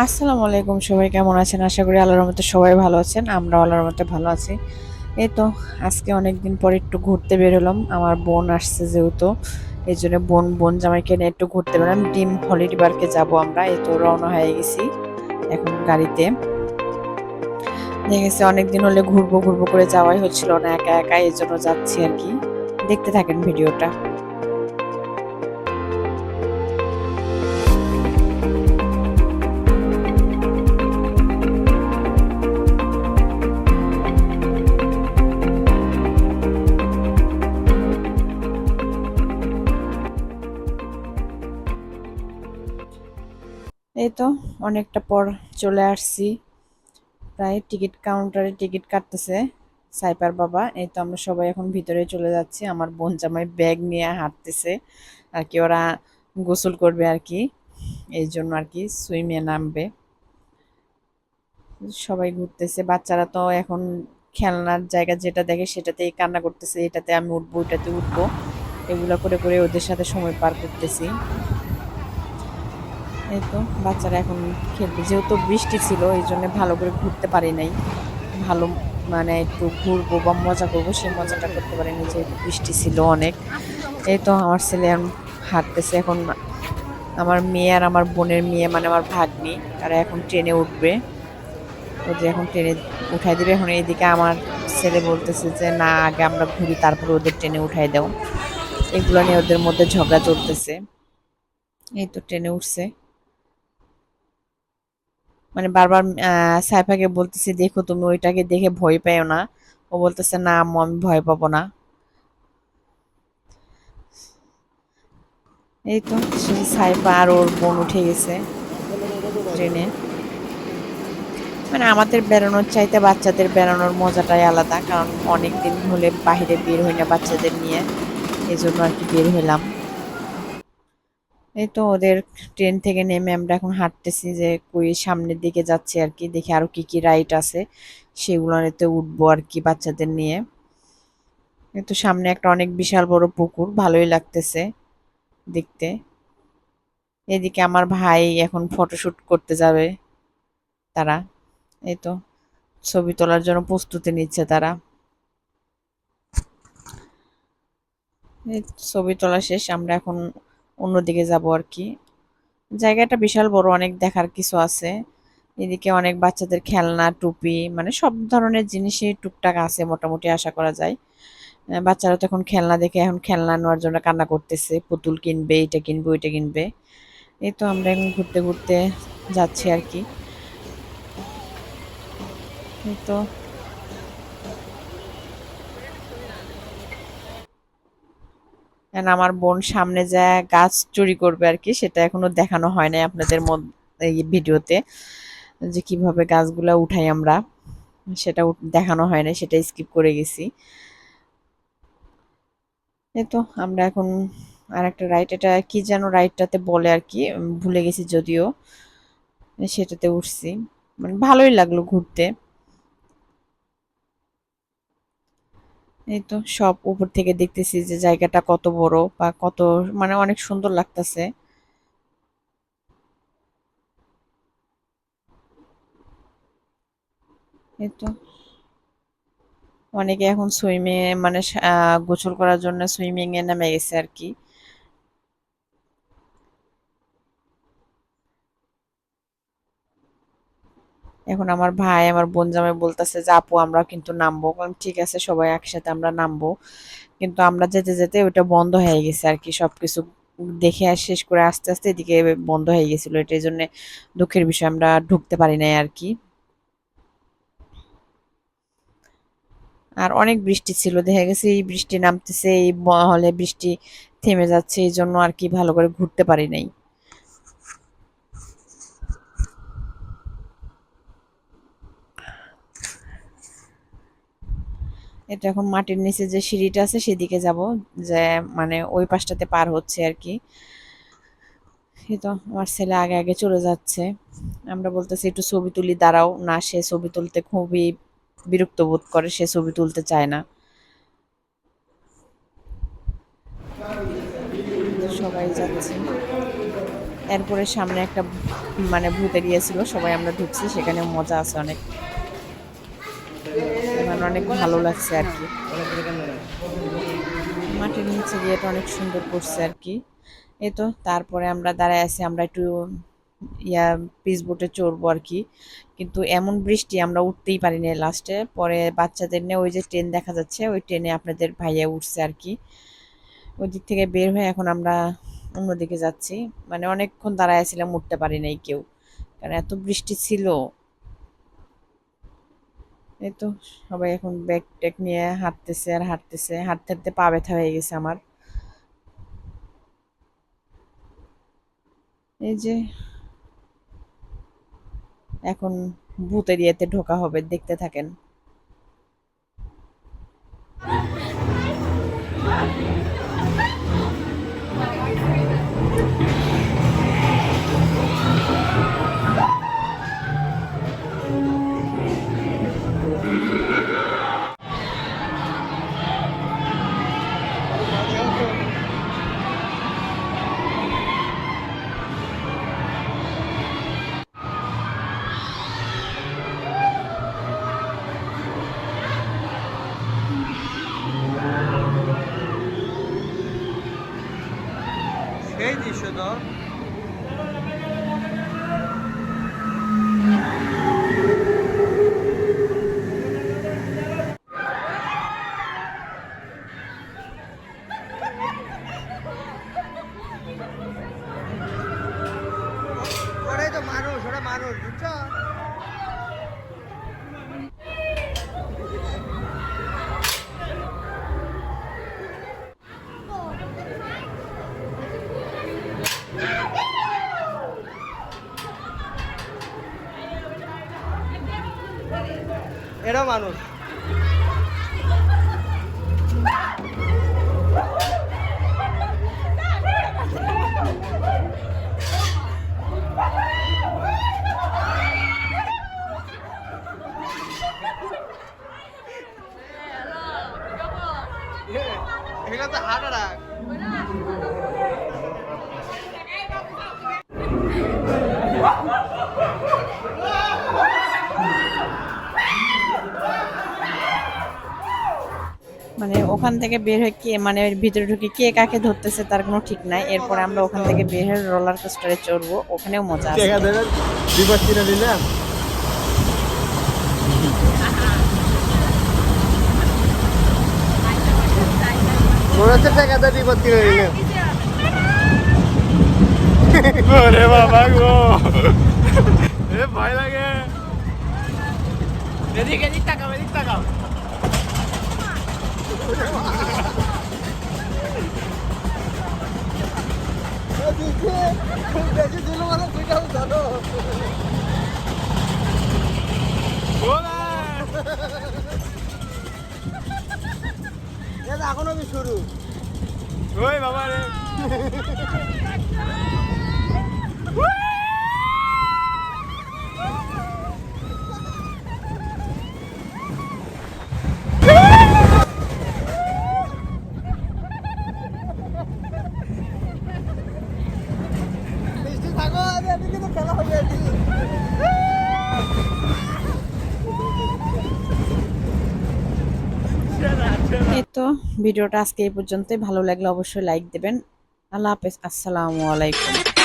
আসসালামু আলাইকুম, সবাই কেমন আছেন? আশা করি আল্লাহর রহমতে সবাই ভালো আছেন। আমরা আল্লাহর রহমতে ভালো আছি। এই তো আজকে অনেকদিন পর একটু ঘুরতে বের হলাম। আমার বোন আসছে যেহেতু, এই জন্য বোন জামাইকে নিয়ে একটু ঘুরতে বেরোলাম। ডিম হলিডে পার্কে যাব আমরা। এই তো রওনা হয়ে গেছি এখন গাড়িতে। দেখেছি অনেকদিন হলে ঘুরবো ঘুরবো করে যাওয়াই হচ্ছিল না একা একা, এই জন্য যাচ্ছি আর কি। দেখতে থাকেন ভিডিওটা। এই তো অনেকটা পর চলে আসছি। প্রায় টিকিট কাউন্টারে টিকিট কাটতেছে সাইপার বাবা। এই তো আমরা সবাই এখন ভিতরে চলে যাচ্ছি। আমার বোন জামাই ব্যাগ নিয়ে হাঁটতেছে আর কি, ওরা গোসল করবে আর কি, এই জন্য আর কি সুইমিংয়ে নামবে। সবাই ঘুরতেছে, বাচ্চারা তো এখন খেলনার জায়গা যেটা দেখে সেটাতেই কান্না করতেছে, এটাতে আমি উঠবো ওটাতে উঠবো, এগুলা করে করে ওদের সাথে সময় পার করতেছি। এই তো বাচ্চারা এখন খেলবে, যেহেতু বৃষ্টি ছিল এই জন্য ভালো করে ঘুরতে পারি নাই। ভালো মানে একটু ঘুরবো বা মজা করবো, সেই মজাটা করতে পারিনি যেহেতু বৃষ্টি ছিল অনেক। এই তো আমার ছেলে হাঁটতেছে এখন। আমার মেয়ে আর আমার বোনের মেয়ে মানে আমার ভাগ্নি, তারা এখন ট্রেনে উঠবে। ওদের এখন ট্রেনে উঠাই দিবে। এখন এইদিকে আমার ছেলে বলতেছে যে না, আগে আমরা ঘুরি তারপর ওদের ট্রেনে উঠাই দাও। এগুলো নিয়ে ওদের মধ্যে ঝগড়া চলতেছে। এই তো ট্রেনে উঠছে, মানে বারবার সাইফাকে বলতেছি দেখো তুমি ওইটাকে দেখে ভয় পেও না। ও বলতেছে না আম্মু, আমি ভয় পাবো না। এই তো সেই সাইফা আর ওর বোন উঠে গেছে ট্রেনে। মানে আমাদের বেড়ানোর চাইতে বাচ্চাদের বেড়ানোর মজাটাই আলাদা, কারণ অনেক দিন হলে বাইরে বের হই না বাচ্চাদের নিয়ে, এই জন্য আর কি বের হইলাম। এই তো ওদের ট্রেন থেকে নেমে আমরা এখন হাঁটতেছি যে কই সামনের দিকে যাচ্ছি আর কি, দেখি আরো কি কি রাইড আছে সেগুলোতে উঠবো আর কি বাচ্চাদের নিয়ে। এই তো সামনে একটা অনেক বিশাল বড় পুকুর, ভালোই লাগতেছে দেখতে। এদিকে আমার ভাই এখন ফটোশুট করতে যাবে তারা। এই তো ছবি তোলার জন্য প্রস্তুতি নিচ্ছে তারা। এই ছবি তোলা শেষ, আমরা এখন অন্যদিকে যাব আর কি। জায়গাটা বিশাল বড়, অনেক দেখার কিছু আছে। এদিকে অনেক বাচ্চাদের খেলনা টুপি মানে সব ধরনের জিনিসই টুকটাক আছে মোটামুটি, আশা করা যায়। বাচ্চারা তো এখন খেলনা দেখে এখন খেলনা নেওয়ার জন্য কান্না করতেছে, পুতুল কিনবে, এটা কিনবে ওইটা কিনবে। এই তো আমরা এখন ঘুরতে ঘুরতে যাচ্ছি আর কি। এই তো এখন আমার বোন সামনে যায় গাছ চুরি করবে আর কি, সেটা এখনো দেখানো হয় নাই আপনাদের মধ্যে এই ভিডিওতে, যে কিভাবে গাছগুলা উঠাই আমরা, সেটা দেখানো হয় না, সেটা স্কিপ করে গেছি। এই তো আমরা এখন আর একটা রাইড, এটা কি যেন রাইডটাতে বলে আর কি, ভুলে গেছি যদিও। সেটাতে উঠছি, মানে ভালোই লাগলো ঘুরতে। এই তো সব উপর থেকে দেখতেছি যে জায়গাটা কত বড় বা কত, মানে অনেক সুন্দর লাগতেছে। এই তো অনেকে এখন সুইমিং মানে গোসল করার জন্য সুইমিং এ নেমে গেছে আর কি। এখন আমার ভাই আমার বোন জামাই বলতেছে যে আপু আমরা কিন্তু নামবো, কারণ ঠিক আছে সবাই একসাথে আমরা নামবো। কিন্তু আমরা যেতে যেতে ওটা বন্ধ হয়ে গেছে আর কি, সবকিছু দেখে আর শেষ করে আস্তে আস্তে এদিকে বন্ধ হয়ে গেছিল, এটার জন্য দুঃখের বিষয় আমরা ঢুকতে পারি নাই আর কি। আর অনেক বৃষ্টি ছিল, দেখা গেছে এই বৃষ্টি নামতেছে এই হলে বৃষ্টি থেমে যাচ্ছে, এই জন্য আর কি ভালো করে ঘুরতে পারি নাই। এটা এখন মাটির নিচে যে সিঁড়িটা আছে সেদিকে যাব, যে মানে ওই পাশটাতে পার হচ্ছে আর কি। এই তো আমার ছেলে আগে আগে চলে যাচ্ছে। আমরা বলতেছি একটু ছবি তুলি, দাঁড়াও না, সে ছবি তুলতে খুবই বিরক্ত বোধ করে, সে ছবি তুলতে চায় না। তো সবাই যাচ্ছে, এরপরে সামনে একটা মানে ভূতের ইয়ে ছিল, সবাই আমরা ঢুকছি, সেখানে মজা আছে অনেক, মানে অনেক ভালো লাগছে আর কি। মাটির নিচে গিয়েটা অনেক সুন্দর করছে আর কি। এই তো তারপরে আমরা দাঁড়ায় আছি, আমরা একটু ইয়া পিস বোটে চড়বো আর কি, কিন্তু এমন বৃষ্টি আমরা উঠতেই পারিনি লাস্টে। পরে বাচ্চাদের নিয়ে ওই যে ট্রেন দেখা যাচ্ছে, ওই ট্রেনে আপনাদের ভাইয়া উঠছে আর কি। ওই দিক থেকে বের হয়ে এখন আমরা অন্যদিকে যাচ্ছি, মানে অনেকক্ষণ দাঁড়ায় ছিলাম, উঠতে পারি নাই কেউ, কারণ এত বৃষ্টি ছিল। এই তো সবাই এখন ব্যাগ ট্যাগ নিয়ে হাঁটতেছে আর হাঁটতেছে, হাঁটতে হাঁটতে পা ব্যথা হয়ে গেছে আমার। এই যে এখন ভূতের ইয়েতে ঢোকা হবে, দেখতে থাকেন। সেই দৃশ্য তো ওরাই তো মানুষ, ওরা মানুষ, বুঝছো? এরাও মানুষ। এগুলো তো হার্ট অ্যাটাক। মানে ওখান থেকে বের হয়ে কে, মানে ভিতরে ঢুকে কে কাকে ধরতেছে তার কোনো ঠিক নাই। এরপরে আমরা ওখান থেকে বের হয়ে রোলার কোস্টারে চড়বো, ওখানেও মজা আছে। টাকা দেবেন, বিপদ কিনে দিলাম। মনে হচ্ছে টাকা দিয়ে বিপদ কিনে দিলাম। ওরে বাবা গো, এ ভয় লাগে। এদিকে এদিক তাকাও, এদিক তাকাও। বেশি দিল মানে দুইটাও ধরো। এখনো আমি শুরু। ওই বাবা রে, মিষ্টি থাকো, এদিকে তো খেলা হবে। এই তো ভিডিওটা আজকে এই পর্যন্তই। ভালো লাগলে অবশ্যই লাইক দেবেন। আল্লাহ হাফেজ, আসসালামু আলাইকুম।